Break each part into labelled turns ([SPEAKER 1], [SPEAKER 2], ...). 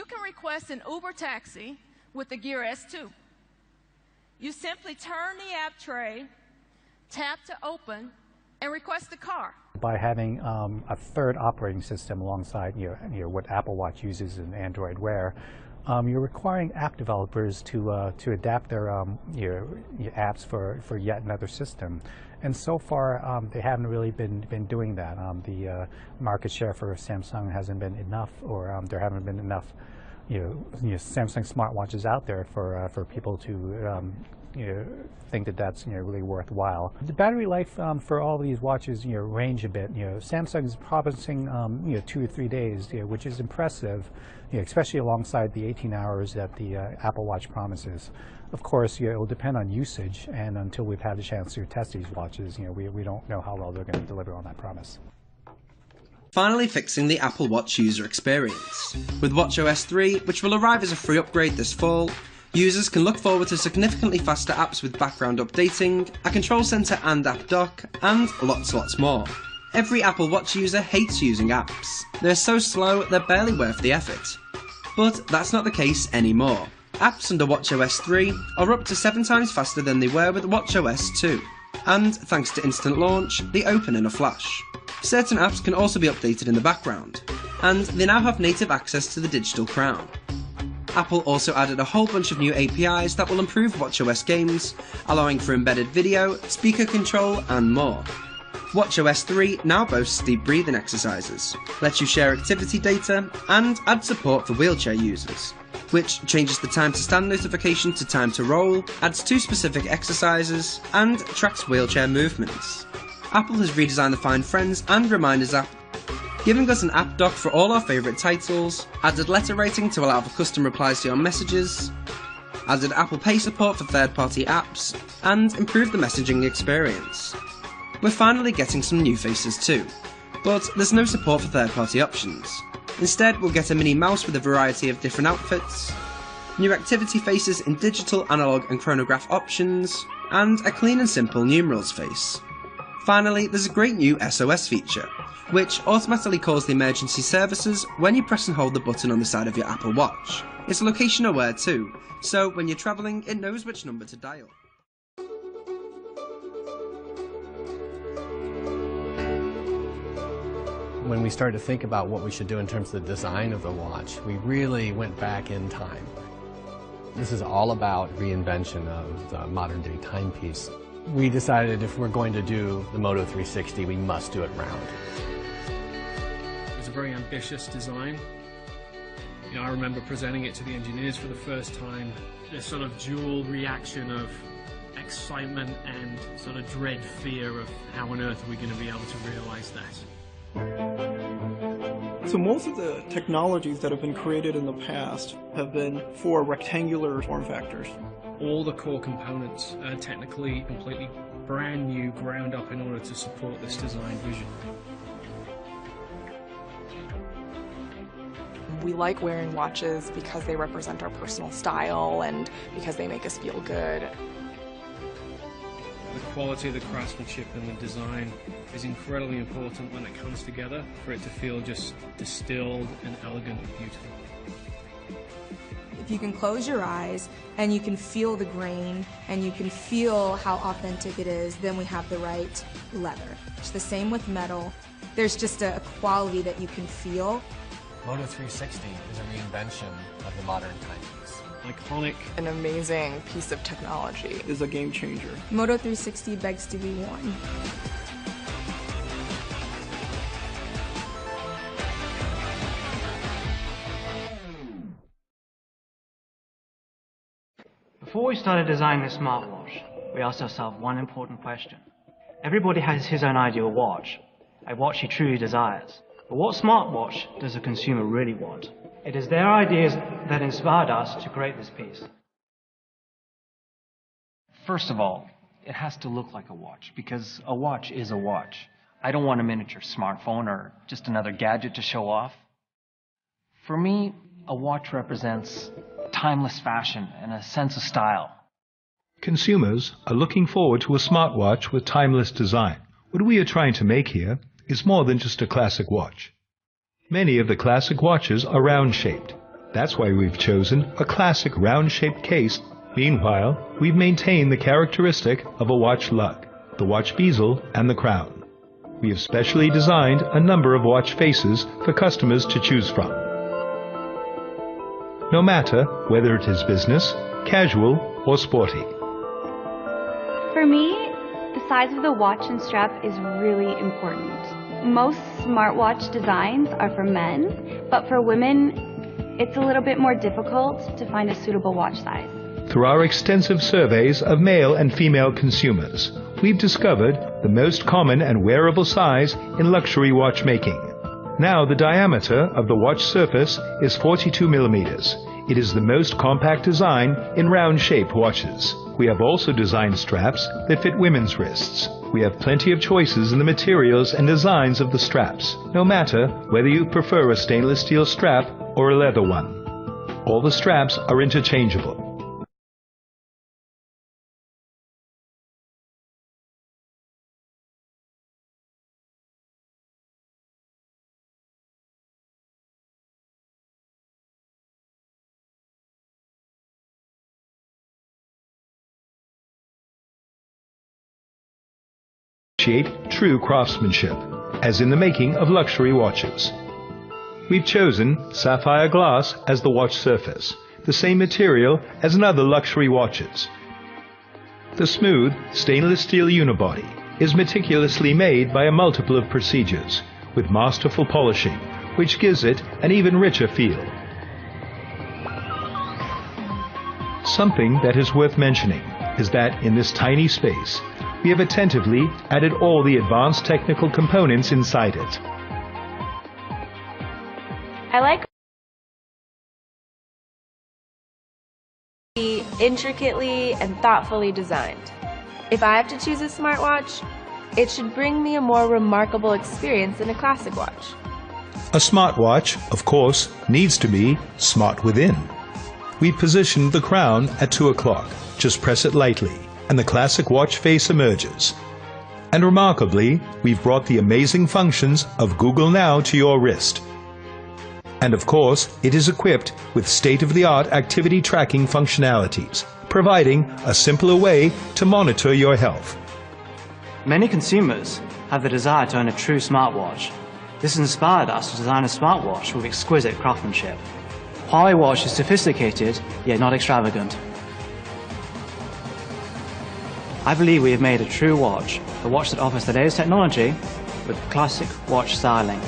[SPEAKER 1] You can request an Uber taxi with the Gear S2. You simply turn the app tray, tap to open, and request a car.
[SPEAKER 2] By having a third operating system alongside what Apple Watch uses in Android Wear, you're requiring app developers to adapt their your apps for yet another system. And so far, they haven't really been doing that. The market share for Samsung hasn't been enough, or there haven't been enough Samsung smartwatches out there for people to think that that's really worthwhile. The battery life for all these watches range a bit. Samsung is promising 2 or 3 days, which is impressive, especially alongside the 18 hours that the Apple Watch promises. Of course, it will depend on usage, and until we've had a chance to test these watches, we don't know how well they're going to deliver on that promise.
[SPEAKER 3] Finally fixing the Apple Watch user experience. With watchOS 3, which will arrive as a free upgrade this fall, users can look forward to significantly faster apps with background updating, a control center and app dock, and lots more. Every Apple Watch user hates using apps. They're so slow, they're barely worth the effort. But that's not the case anymore. Apps under watchOS 3 are up to 7 times faster than they were with watchOS 2. And thanks to instant launch, they open in a flash. Certain apps can also be updated in the background, and they now have native access to the digital crown. Apple also added a whole bunch of new APIs that will improve watchOS games, allowing for embedded video, speaker control, and more. watchOS 3 now boasts deep breathing exercises, lets you share activity data, and adds support for wheelchair users, which changes the time to stand notification to time to roll, adds 2 specific exercises, and tracks wheelchair movements. Apple has redesigned the Find Friends and Reminders app, giving us an app dock for all our favourite titles, added letter rating to allow for custom replies to your messages, added Apple Pay support for third-party apps, and improved the messaging experience. We're finally getting some new faces too, but there's no support for third-party options. Instead, we'll get a mini mouse with a variety of different outfits, new activity faces in digital, analog and chronograph options, and a clean and simple numerals face. Finally, there's a great new SOS feature, which automatically calls the emergency services when you press and hold the button on the side of your Apple Watch. It's location aware too, so when you're travelling, it knows which number to dial.
[SPEAKER 4] When we started to think about what we should do in terms of the design of the watch, we really went back in time. This is all about reinvention of the modern-day timepiece. We decided if we're going to do the Moto 360, we must do it round.
[SPEAKER 5] It was a very ambitious design. I remember presenting it to the engineers for the first time. This sort of dual reaction of excitement and sort of dread fear of how on earth are we going to be able to realize that.
[SPEAKER 6] So most of the technologies that have been created in the past have been for rectangular form factors.
[SPEAKER 5] All the core components are technically completely brand new, ground up in order to support this design vision.
[SPEAKER 7] We like wearing watches because they represent our personal style and because they make us feel good.
[SPEAKER 5] The quality of the craftsmanship and the design is incredibly important when it comes together for it to feel just distilled and elegant and beautiful.
[SPEAKER 8] If you can close your eyes and you can feel the grain and you can feel how authentic it is, then we have the right leather. It's the same with metal. There's just a quality that you can feel.
[SPEAKER 4] Moto 360 is a reinvention of the modern timepiece.
[SPEAKER 5] Iconic.
[SPEAKER 7] An amazing piece of technology.
[SPEAKER 6] Is a game changer.
[SPEAKER 8] Moto 360 begs to be worn.
[SPEAKER 9] Before we started designing the smartwatch, we asked ourselves one important question. Everybody has his own ideal watch, a watch he truly desires. But what smartwatch does the consumer really want? It is their ideas that inspired us to create this piece.
[SPEAKER 10] First of all, it has to look like a watch, because a watch is a watch. I don't want a miniature smartphone or just another gadget to show off. For me, a watch represents timeless fashion and a sense of style.
[SPEAKER 11] Consumers are looking forward to a smartwatch with timeless design. What we are trying to make here is more than just a classic watch. Many of the classic watches are round-shaped. That's why we've chosen a classic round-shaped case. Meanwhile, we've maintained the characteristic of a watch lug, the watch bezel, and the crown. We have specially designed a number of watch faces for customers to choose from. No matter whether it is business, casual, or sporty.
[SPEAKER 12] For me, the size of the watch and strap is really important. Most smartwatch designs are for men, but for women, it's a little bit more difficult to find a suitable watch size.
[SPEAKER 11] Through our extensive surveys of male and female consumers, we've discovered the most common and wearable size in luxury watchmaking. Now the diameter of the watch surface is 42 millimeters. It is the most compact design in round-shaped watches. We have also designed straps that fit women's wrists. We have plenty of choices in the materials and designs of the straps, no matter whether you prefer a stainless steel strap or a leather one. All the straps are interchangeable. True craftsmanship, as in the making of luxury watches. We've chosen sapphire glass as the watch surface, the same material as in other luxury watches. The smooth stainless steel unibody is meticulously made by a multiple of procedures, with masterful polishing, which gives it an even richer feel. Something that is worth mentioning is that in this tiny space, we have attentively added all the advanced technical components inside it.
[SPEAKER 12] I like
[SPEAKER 13] intricately and thoughtfully designed. If I have to choose a smartwatch, it should bring me a more remarkable experience than a classic watch.
[SPEAKER 11] A smartwatch, of course, needs to be smart within. We've positioned the crown at 2 o'clock. Just press it lightly, and the classic watch face emerges. And remarkably, we've brought the amazing functions of Google Now to your wrist. And of course, it is equipped with state-of-the-art activity tracking functionalities, providing a simpler way to monitor your health.
[SPEAKER 9] Many consumers have the desire to own a true smartwatch. This inspired us to design a smartwatch with exquisite craftsmanship. Huawei Watch is sophisticated, yet not extravagant. I believe we have made a true watch, a watch that offers the latest technology with classic watch styling.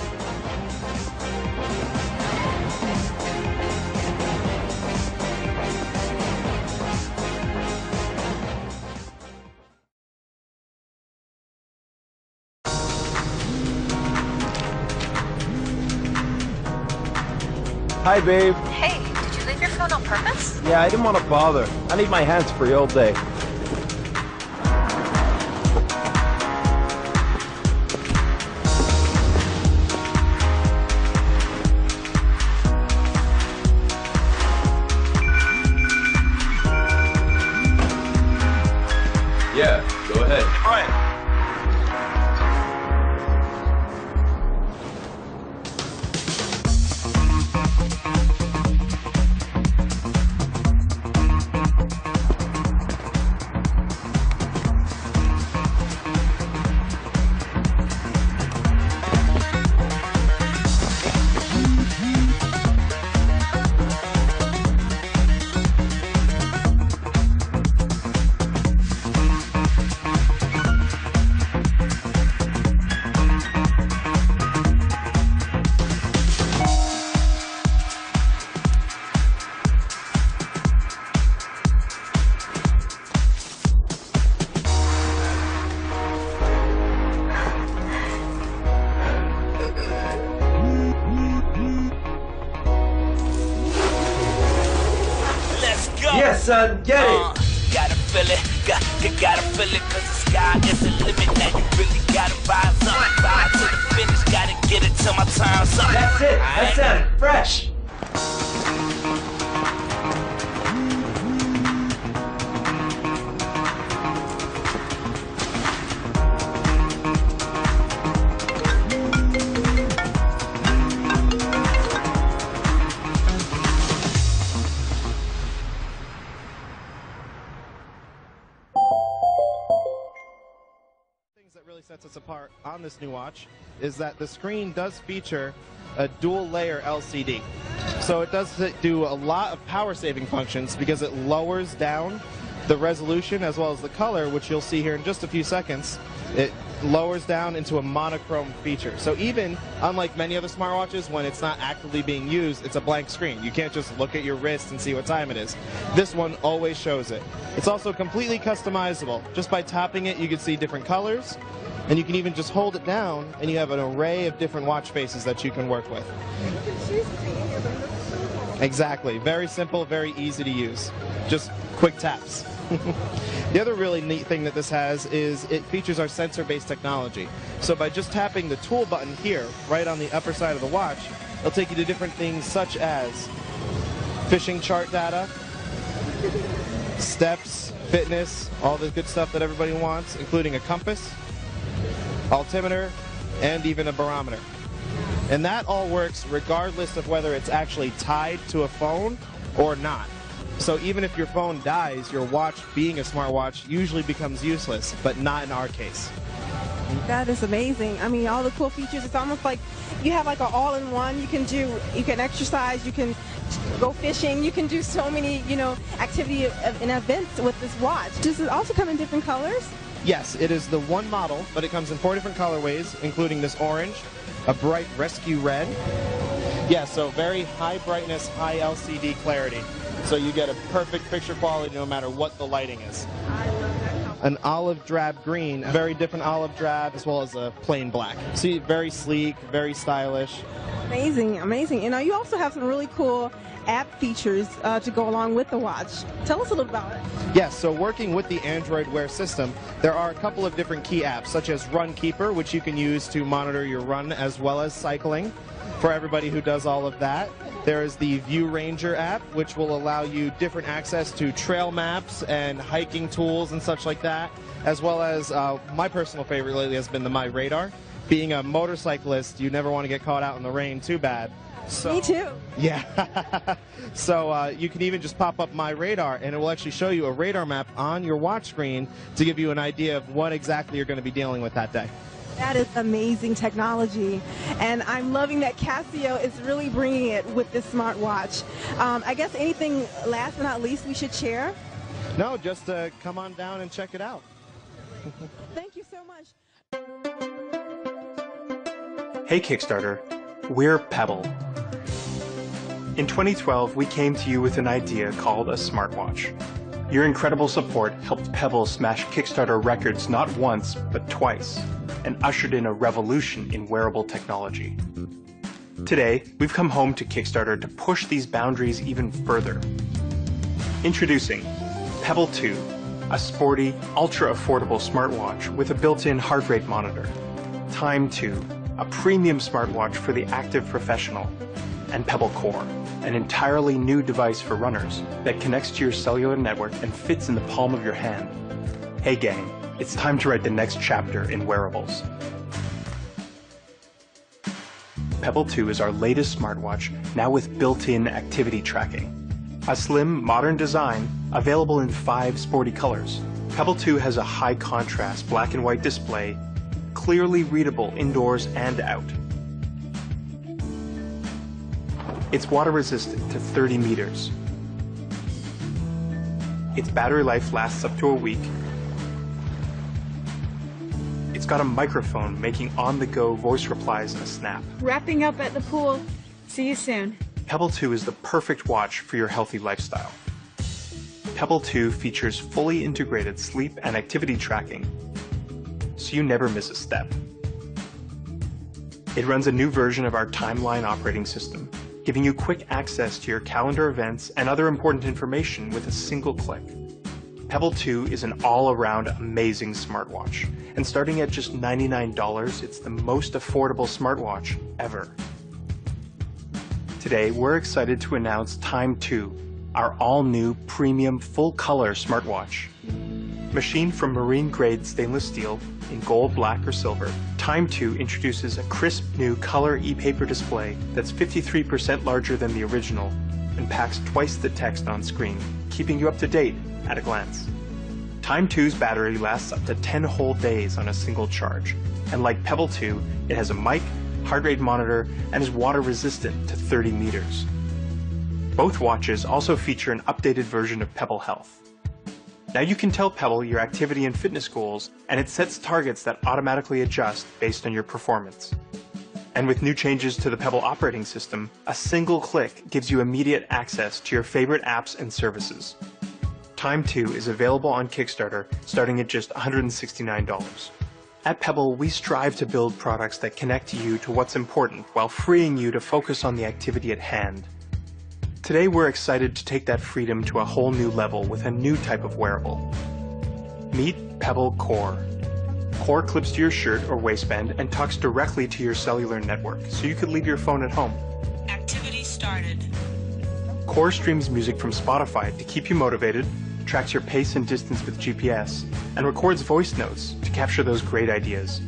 [SPEAKER 14] Hi, babe.
[SPEAKER 15] Hey, did you leave your phone on purpose?
[SPEAKER 14] Yeah, I didn't want to bother. I need my hands free all day.
[SPEAKER 16] Yeah, go ahead.
[SPEAKER 14] Brian. Yes, son, get it!
[SPEAKER 17] Gotta feel it, gotta feel it, cause the sky is the limit. Now you really gotta buy something. Buy to the finish, gotta get it till my time's up.
[SPEAKER 14] That's it, that sounded fresh!
[SPEAKER 16] sets us apart on this new watch is that the screen does feature a dual layer LCD. So it does do a lot of power saving functions because it lowers down the resolution as well as the color, which you'll see here in just a few seconds. It lowers down into a monochrome feature. So even, unlike many other smartwatches, when it's not actively being used, it's a blank screen. You can't just look at your wrist and see what time it is. This one always shows it. It's also completely customizable. Just by tapping it, you can see different colors, and you can even just hold it down, and you have an array of different watch faces that you can work with. Exactly. Very simple, very easy to use. Just quick taps. The other really neat thing that this has is it features our sensor-based technology. So by just tapping the tool button here, right on the upper side of the watch, it'll take you to different things such as fishing chart data, steps, fitness, all the good stuff that everybody wants, including a compass, altimeter, and even a barometer. And that all works regardless of whether it's actually tied to a phone or not. So even if your phone dies, your watch, being a smartwatch, usually becomes useless, but not in our case.
[SPEAKER 18] That is amazing. I mean, all the cool features, it's almost like you have like an all-in-one. You can exercise, you can go fishing, you can do so many, activity and events with this watch. Does it also come in different colors?
[SPEAKER 16] Yes, it is the one model, but it comes in 4 different colorways, including this orange, a bright rescue red. Yeah, so very high brightness, high LCD clarity. So you get a perfect picture quality no matter what the lighting is. An olive drab green, a very different olive drab, as well as a plain black. See, very sleek, very stylish.
[SPEAKER 18] Amazing, amazing. You also have some really cool app features to go along with the watch. Tell us a little about it.
[SPEAKER 16] Yes, so working with the Android Wear system, there are a couple of different key apps, such as Runkeeper, which you can use to monitor your run as well as cycling, for everybody who does all of that. There is the View Ranger app, which will allow you different access to trail maps and hiking tools and such like that, as well as my personal favorite lately has been the My Radar. Being a motorcyclist, you never want to get caught out in the rain too bad. So,
[SPEAKER 18] me too.
[SPEAKER 16] Yeah. So you can even just pop up My Radar, and it will actually show you a radar map on your watch screen to give you an idea of what exactly you're going to be dealing with that day.
[SPEAKER 18] That is amazing technology, and I'm loving that Casio is really bringing it with this smartwatch. I guess anything last but not least we should share?
[SPEAKER 16] No, just come on down and check it out.
[SPEAKER 18] Thank you so much.
[SPEAKER 19] Hey Kickstarter, we're Pebble. In 2012, we came to you with an idea called a smartwatch. Your incredible support helped Pebble smash Kickstarter records not once, but twice, and ushered in a revolution in wearable technology. Today, we've come home to Kickstarter to push these boundaries even further. Introducing Pebble 2, a sporty, ultra-affordable smartwatch with a built-in heart rate monitor. Time 2, a premium smartwatch for the active professional. And Pebble Core, an entirely new device for runners that connects to your cellular network and fits in the palm of your hand. Hey gang, it's time to write the next chapter in wearables. Pebble 2 is our latest smartwatch, now with built-in activity tracking. A slim, modern design, available in 5 sporty colors. Pebble 2 has a high-contrast black and white display, clearly readable indoors and out. It's water-resistant to 30 meters. Its battery life lasts up to a week. It's got a microphone making on-the-go voice replies in a snap.
[SPEAKER 20] Wrapping up at the pool. See you soon.
[SPEAKER 19] Pebble 2 is the perfect watch for your healthy lifestyle. Pebble 2 features fully integrated sleep and activity tracking, so you never miss a step. It runs a new version of our Timeline operating system, giving you quick access to your calendar events and other important information with a single click. Pebble 2 is an all-around amazing smartwatch, and starting at just $99, it's the most affordable smartwatch ever. Today, we're excited to announce Time 2, our all-new premium full-color smartwatch. Machined from marine-grade stainless steel in gold, black, or silver, Time 2 introduces a crisp new color e-paper display that's 53% larger than the original and packs twice the text on screen, keeping you up to date at a glance. Time 2's battery lasts up to 10 whole days on a single charge, and like Pebble 2, it has a mic, heart rate monitor, and is water resistant to 30 meters. Both watches also feature an updated version of Pebble Health. Now you can tell Pebble your activity and fitness goals, and it sets targets that automatically adjust based on your performance. And with new changes to the Pebble operating system, a single click gives you immediate access to your favorite apps and services. Time 2 is available on Kickstarter starting at just $169. At Pebble, we strive to build products that connect you to what's important while freeing you to focus on the activity at hand. Today we're excited to take that freedom to a whole new level with a new type of wearable. Meet Pebble Core. Core clips to your shirt or waistband and talks directly to your cellular network, so you could leave your phone at home.
[SPEAKER 21] Activity started.
[SPEAKER 19] Core streams music from Spotify to keep you motivated, tracks your pace and distance with GPS, and records voice notes to capture those great ideas.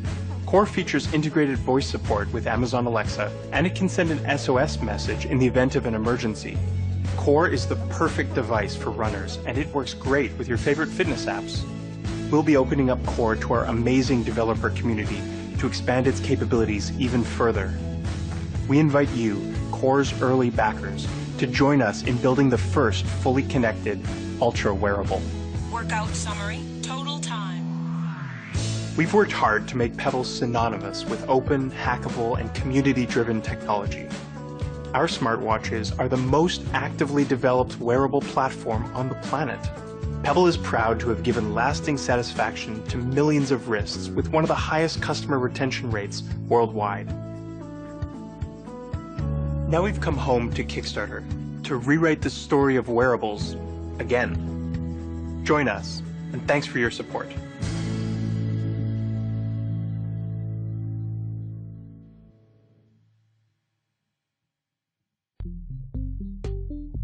[SPEAKER 19] Core features integrated voice support with Amazon Alexa, and it can send an SOS message in the event of an emergency. Core is the perfect device for runners, and it works great with your favorite fitness apps. We'll be opening up Core to our amazing developer community to expand its capabilities even further. We invite you, Core's early backers, to join us in building the first fully connected, ultra-wearable.
[SPEAKER 21] Workout summary, total time.
[SPEAKER 19] We've worked hard to make Pebble synonymous with open, hackable, and community-driven technology. Our smartwatches are the most actively developed wearable platform on the planet. Pebble is proud to have given lasting satisfaction to millions of wrists with one of the highest customer retention rates worldwide. Now we've come home to Kickstarter to rewrite the story of wearables again. Join us, and thanks for your support.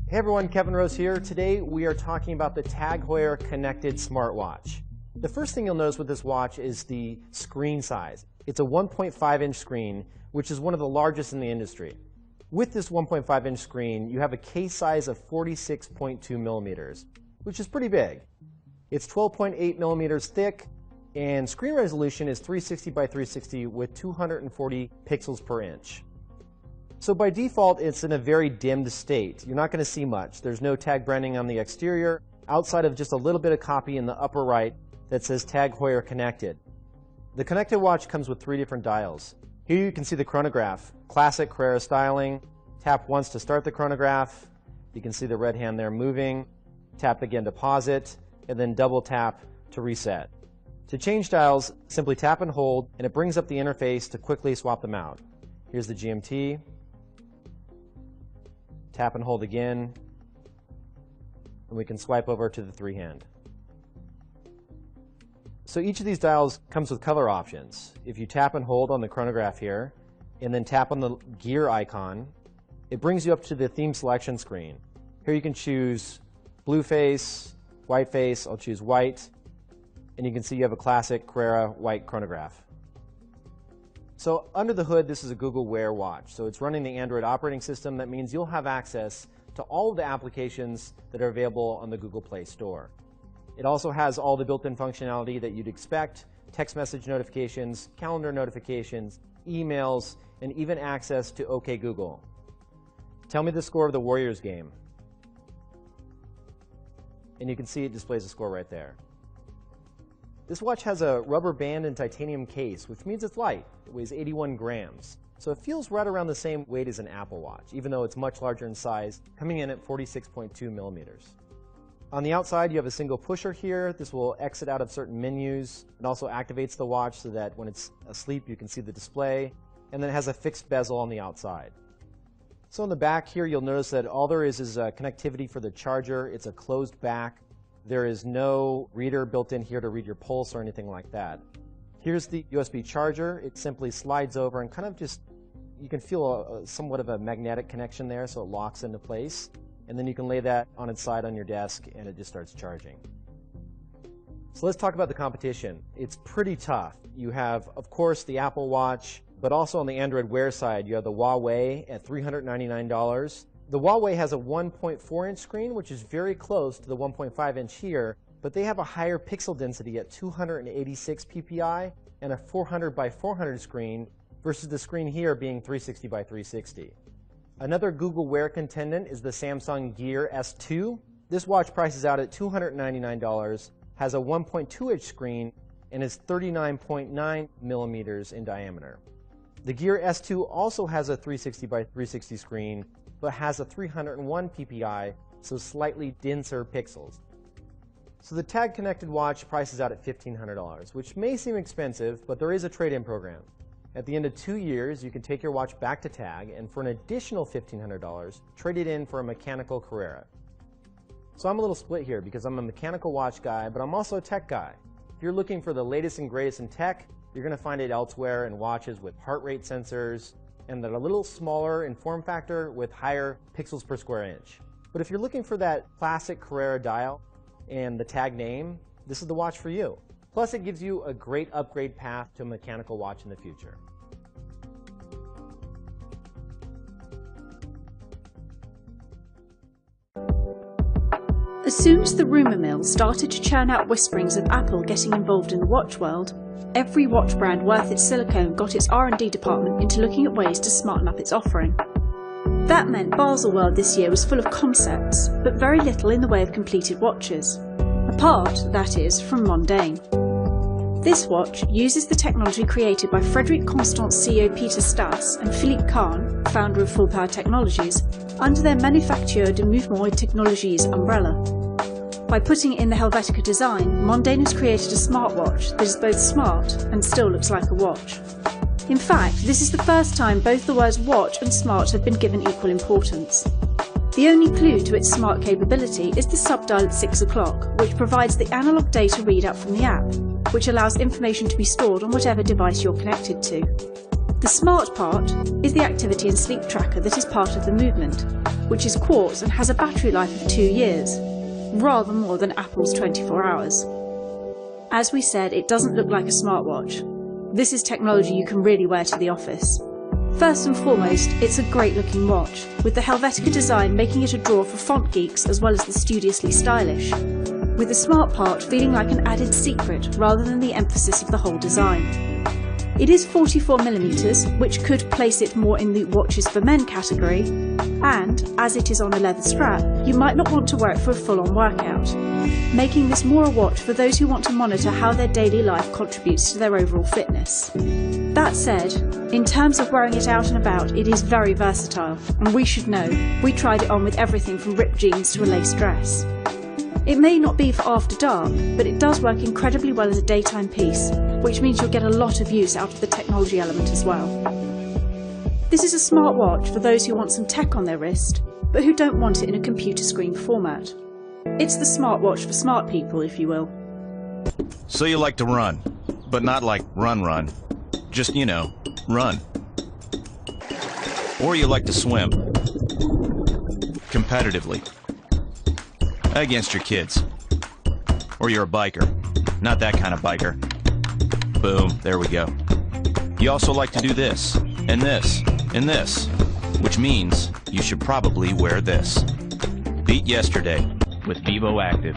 [SPEAKER 22] Hey everyone, Kevin Rose here. Today we are talking about the TAG Heuer connected smartwatch. The first thing you'll notice with this watch is the screen size. It's a 1.5-inch screen, which is one of the largest in the industry. With this 1.5-inch screen, you have a case size of 46.2 millimeters, which is pretty big. It's 12.8 millimeters thick, and screen resolution is 360 by 360 with 240 pixels per inch. So by default, it's in a very dimmed state. You're not going to see much. There's no tag branding on the exterior, outside of just a little bit of copy in the upper right that says TAG Heuer Connected. The connected watch comes with 3 different dials. Here you can see the chronograph, classic Carrera styling. Tap once to start the chronograph. You can see the red hand there moving. Tap again to pause it, and then double tap to reset. To change dials, simply tap and hold, and it brings up the interface to quickly swap them out. Here's the GMT. Tap and hold again, and we can swipe over to the 3-hand. So each of these dials comes with color options. If you tap and hold on the chronograph here, and then tap on the gear icon, it brings you up to the theme selection screen. Here you can choose blue face, white face. I'll choose white, and you can see you have a classic Carrera white chronograph. So under the hood, this is a Google Wear watch. So it's running the Android operating system. That means you'll have access to all of the applications that are available on the Google Play Store. It also has all the built-in functionality that you'd expect: text message notifications, calendar notifications, emails, and even access to OK Google. Tell me the score of the Warriors game. And you can see it displays the score right there. This watch has a rubber band and titanium case, which means it's light. It weighs 81 grams. So it feels right around the same weight as an Apple Watch, even though it's much larger in size, coming in at 46.2 millimeters. On the outside, you have a single pusher here. This will exit out of certain menus. It also activates the watch so that when it's asleep, you can see the display. And then it has a fixed bezel on the outside. So on the back here, you'll notice that all there is connectivity for the charger. It's a closed back. There is no reader built in here to read your pulse or anything like that. Here's the USB charger. It simply slides over and kind of just, you can feel somewhat of a magnetic connection there, so it locks into place. And then you can lay that on its side on your desk and it just starts charging. So let's talk about the competition. It's pretty tough. You have, of course, the Apple Watch, but also on the Android Wear side, you have the Huawei at $399. The Huawei has a 1.4-inch screen, which is very close to the 1.5-inch here, but they have a higher pixel density at 286 ppi and a 400 by 400 screen versus the screen here being 360 by 360. Another Google Wear contendant is the Samsung Gear S2. This watch prices out at $299, has a 1.2-inch screen, and is 39.9 millimeters in diameter. The Gear S2 also has a 360 by 360 screen, but has a 301 ppi, so slightly denser pixels. So the Tag connected watch prices out at $1,500, which may seem expensive, but there is a trade-in program. At the end of 2 years, you can take your watch back to Tag, and for an additional $1,500, trade it in for a mechanical Carrera. So I'm a little split here because I'm a mechanical watch guy, but I'm also a tech guy. If you're looking for the latest and greatest in tech, you're going to find it elsewhere in watches with heart rate sensors, and that are a little smaller in form factor with higher pixels per square inch. But if you're looking for that classic Carrera dial and the Tag name, this is the watch for you. Plus, it gives you a great upgrade path to a mechanical watch in the future.
[SPEAKER 1] As soon as the rumour mill started to churn out whisperings of Apple getting involved in the watch world, every watch brand worth its silicone got its R&D department into looking at ways to smarten up its offering. That meant Baselworld this year was full of concepts, but very little in the way of completed watches. Apart, that is, from Mondaine. This watch uses the technology created by Frederic Constant's CEO Peter Stas and Philippe Kahn, founder of Full Power Technologies, under their Manufacture de Mouvement et Technologies umbrella. By putting it in the Helvetica design, Mondaine has created a smartwatch that is both smart and still looks like a watch. In fact, this is the first time both the words watch and smart have been given equal importance. The only clue to its smart capability is the subdial at 6 o'clock, which provides the analog data readout from the app, which allows information to be stored on whatever device you're connected to. The smart part is the activity and sleep tracker that is part of the movement, which is quartz and has a battery life of 2 years, rather more than Apple's 24 hours. As we said, it doesn't look like a smartwatch. This is technology you can really wear to the office. First and foremost, it's a great looking watch, with the Helvetica design making it a draw for font geeks as well as the studiously stylish, with the smart part feeling like an added secret rather than the emphasis of the whole design. It is 44mm, which could place it more in the watches for men category, and, as it is on a leather strap, you might not want to wear it for a full-on workout, making this more a watch for those who want to monitor how their daily life contributes to their overall fitness. That said, in terms of wearing it out and about, it is very versatile, and we should know, we tried it on with everything from ripped jeans to a lace dress. It may not be for after dark, but it does work incredibly well as a daytime piece, which means you'll get a lot of use out of the technology element as well. This is a smart watch for those who want some tech on their wrist, but who don't want it in a computer screen format. It's the smartwatch for smart people, if you will.
[SPEAKER 2] So you like to run, but not like run. Just, you know, run. Or you like to swim. Competitively. Against your kids. Or you're a biker. Not that kind of biker. Boom, there we go. You also like to do this, and this, and this, which means you should probably wear this. Beat yesterday with Vivo Active.